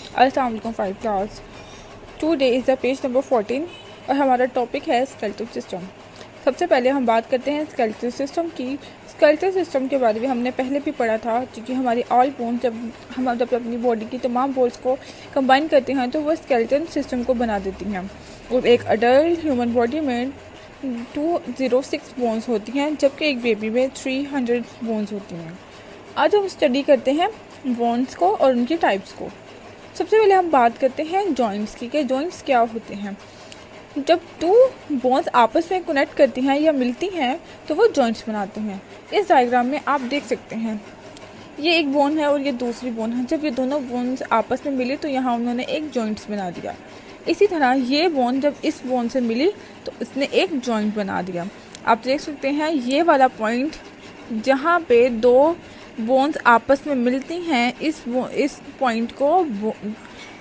अस्सलाम वालेकुम five class. Today is the page number 14 और हमारा टॉपिक है स्केलेटल सिस्टम। सबसे पहले हम बात करते हैं स्केलेटल सिस्टम की। स्केलेटल सिस्टम के बारे में हमने पहले भी पढ़ा था, क्योंकि हमारी ऑल बोन्स जब अपनी बॉडी की तमाम बोन्स को कंबाइन करते हैं तो वो स्केलेटल सिस्टम को बना देती हैं। और एक अडल्ट ह्यूमन बॉडी में 206 बोन्स होती हैं, जबकि एक बेबी में 300 बोन्स होती हैं। आज हम स्टडी करते हैं बोन्स को और उनकी टाइप्स को। सबसे पहले हम बात करते हैं जॉइंट्स की, कि जॉइंट्स क्या होते हैं। जब टू बोन्स आपस में कनेक्ट करती हैं या मिलती हैं तो वो जॉइंट्स बनाते हैं। इस डायग्राम में आप देख सकते हैं, ये एक बोन है और ये दूसरी बोन है। जब ये दोनों बोन्स आपस में मिली तो यहाँ उन्होंने एक जॉइंट्स बना दिया। इसी तरह ये बोन जब इस बोन से मिली तो इसने एक जॉइंट बना दिया। आप देख सकते हैं ये वाला पॉइंट जहाँ पे दो बोन्स आपस में मिलती हैं, इस पॉइंट को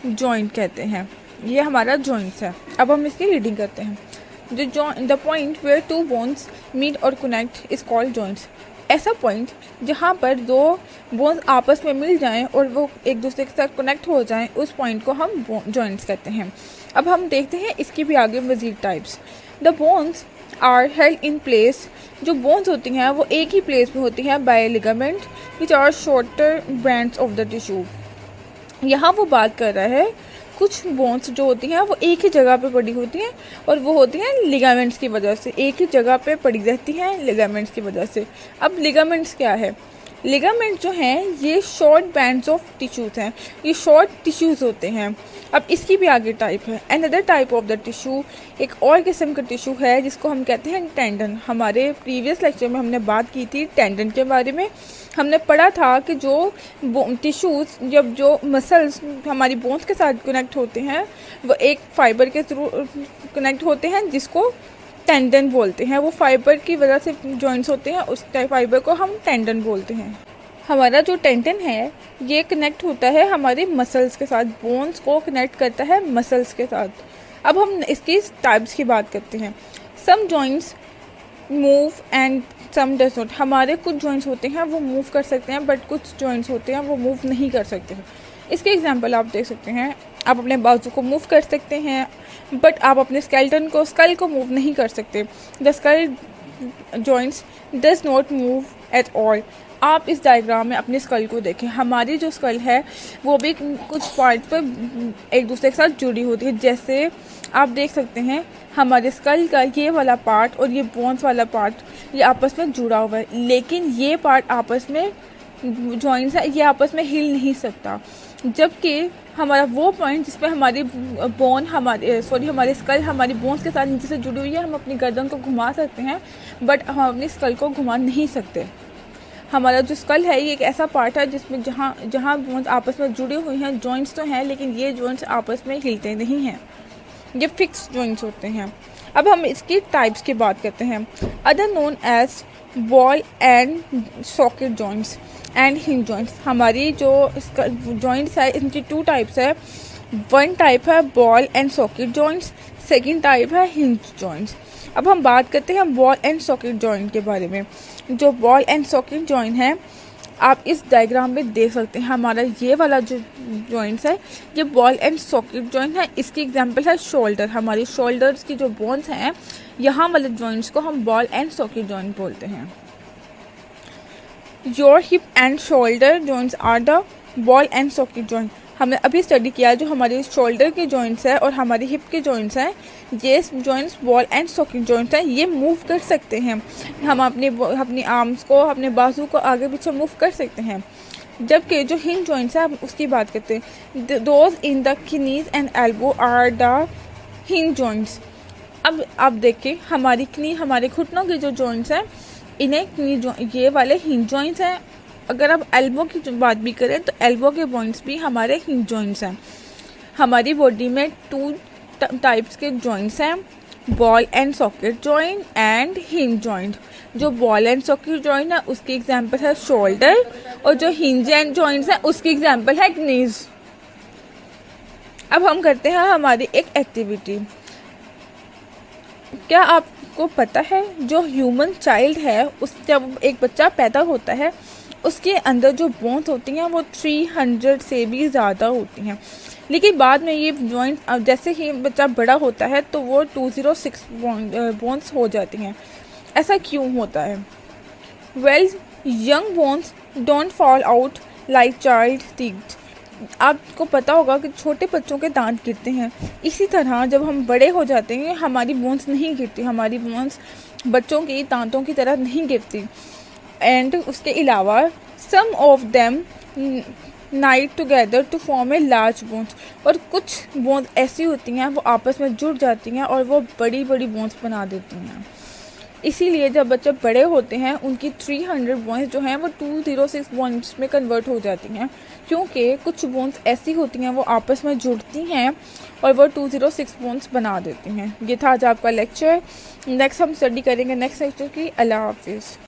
जॉइंट कहते हैं। ये हमारा जॉइंट्स है। अब हम इसकी रीडिंग करते हैं। The point where two bones meet और कनेक्ट इज कॉल्ड जॉइंट्स। ऐसा पॉइंट जहाँ पर दो बोन्स आपस में मिल जाएं और वो एक दूसरे के साथ कनेक्ट हो जाएं, उस पॉइंट को हम जॉइंट्स कहते हैं। अब हम देखते हैं इसकी भी आगे मज़ीद types. The bones are held in place. जो बोन्स होती हैं वो एक ही प्लेस में होती हैं by ligament which are shorter bands of the tissue. यहाँ वो बात कर रहा है कुछ बोन्स जो होती हैं वो एक ही जगह पे पड़ी होती हैं और वो होती हैं लिगामेंट्स की वजह से, एक ही जगह पे पड़ी रहती हैं लिगामेंट्स की वजह से। अब लिगामेंट्स क्या है? लिगामेंट जो हैं ये शॉर्ट बैंड्स ऑफ टिश्यूज़ हैं, ये शॉर्ट टिश्यूज़ होते हैं। अब इसकी भी आगे टाइप है। Another type of the tissue, एक और किस्म का टिश्यू है जिसको हम कहते हैं टेंडन। हमारे प्रीवियस लेक्चर में हमने बात की थी टेंडन के बारे में। हमने पढ़ा था कि जो टिश्यूज़ जब जो मसल्स हमारी बोन्स के साथ कनेक्ट होते हैं वो एक फाइबर के थ्रू कनेक्ट होते हैं जिसको टेंडन बोलते हैं। वो फाइबर की वजह से जॉइंट्स होते हैं, उस टाइप फाइबर को हम टेंडन बोलते हैं। हमारा जो टेंडन है ये कनेक्ट होता है हमारे मसल्स के साथ, बोन्स को कनेक्ट करता है मसल्स के साथ। अब हम इसकी टाइप्स की बात करते हैं। Some joints move and some does not. हमारे कुछ जॉइंट्स होते हैं वो मूव कर सकते हैं, बट कुछ जॉइंट्स होते हैं वो मूव नहीं कर सकते हैं। इसके एग्जांपल आप देख सकते हैं। आप अपने बाजू को मूव कर सकते हैं, बट आप अपने स्कल को मूव नहीं कर सकते। The skull joints does not move at all. आप इस डायग्राम में अपने स्कल को देखें। हमारी जो स्कल है वो भी कुछ पार्ट पर एक दूसरे के साथ जुड़ी होती है। जैसे आप देख सकते हैं हमारे स्कल का ये वाला पार्ट और ये बोन्स वाला पार्ट ये आपस में जुड़ा हुआ है, लेकिन ये पार्ट आपस में जॉइंट्स है, ये आपस में हिल नहीं सकता। जबकि हमारा वो पॉइंट जिस पे हमारी हमारी स्कल हमारी बोन्स के साथ नीचे से जुड़ी हुई है, हम अपनी गर्दन को घुमा सकते हैं, बट हम अपनी स्कल को घुमा नहीं सकते। हमारा जो स्कल है ये एक ऐसा पार्ट है जिसमें जहाँ बोन्स आपस में जुड़ी हुई हैं, जॉइंट्स तो हैं लेकिन ये जॉइंट्स आपस में हिलते नहीं हैं, ये फिक्स जॉइंट्स होते हैं। अब हम इसकी टाइप्स की बात करते हैं। Other known as ball and socket joints and hinge joints. हमारी जो जॉइंट्स है इनकी टू टाइप्स है। वन टाइप है ball and socket joints, second type है हिंज जॉइंट्स। अब हम बात करते हैं बॉल एंड सॉकेट जॉइंट के बारे में। जो बॉल एंड सॉकेट जॉइंट है आप इस डायग्राम में देख सकते हैं। हमारा ये वाला जो जॉइंट्स है ये बॉल एंड सॉकेट जॉइंट है। इसकी एग्जांपल है शोल्डर। हमारी शोल्डर्स की जो बोन्स हैं यहाँ वाले जॉइंट्स को हम बॉल एंड सॉकेट जॉइंट बोलते हैं। Your hip and shoulder joints are the ball and socket joint. हमने अभी स्टडी किया जो हमारे शोल्डर के जॉइंट्स है और हमारी हिप के जॉइंट्स हैं, ये joints ball and socket joints हैं। ये मूव कर सकते हैं, हम अपनी आर्म्स को अपने बाजू को आगे पीछे मूव कर सकते हैं। जबकि जो हिंज जॉइंट्स है हम उसकी बात करते हैं। Those in the knees and elbow are the hinge joints. अब आप देखिए हमारी कनी हमारे घुटनों के जो जॉइंट्स हैं इन्हें ये वाले हिंज जॉइंट्स हैं। अगर आप एल्बो की बात भी करें तो एल्बो के जॉइंट्स भी हमारे हिंज जॉइंट्स हैं। हमारी बॉडी में टू टाइप्स के जॉइंट्स हैं, ball and socket joint and hinge joint. जो बॉल एंड सॉकेट जॉइंट है उसकी एग्जांपल है शोल्डर और जो हिंज एंड जॉइंट्स है उसकी एग्जांपल है नीज। अब हम करते हैं हमारी एक एक्टिविटी। क्या आपको पता है जो ह्यूमन चाइल्ड है उस जब एक बच्चा पैदा होता है उसके अंदर जो बोन्स होती हैं वो 300 से भी ज़्यादा होती हैं। लेकिन बाद में ये जॉइंट जैसे ही बच्चा बड़ा होता है तो वो 206 बोन्स हो जाती हैं। ऐसा क्यों होता है? Well, young bones don't fall out like child teeth. आपको पता होगा कि छोटे बच्चों के दांत गिरते हैं, इसी तरह जब हम बड़े हो जाते हैं हमारी बोन्स नहीं गिरती, हमारी बोन्स बच्चों के दांतों की तरह नहीं गिरती। एंड उसके अलावा some of them knit together to form a large bones, और कुछ बोन्स ऐसी होती हैं वो आपस में जुड़ जाती हैं और वो बड़ी बड़ी बोन्स बना देती हैं। इसीलिए जब बच्चे बड़े होते हैं उनकी 300 बोन्स जो हैं वो 206 बोन्स में कन्वर्ट हो जाती हैं, क्योंकि कुछ बोन्स ऐसी होती हैं वो आपस में जुड़ती हैं और वो 206 बोन्स बना देती हैं। ये था आज आपका लेक्चर। नेक्स्ट हम स्टडी करेंगे नेक्स्ट लेक्चर की। अल्लाह हाफिज़।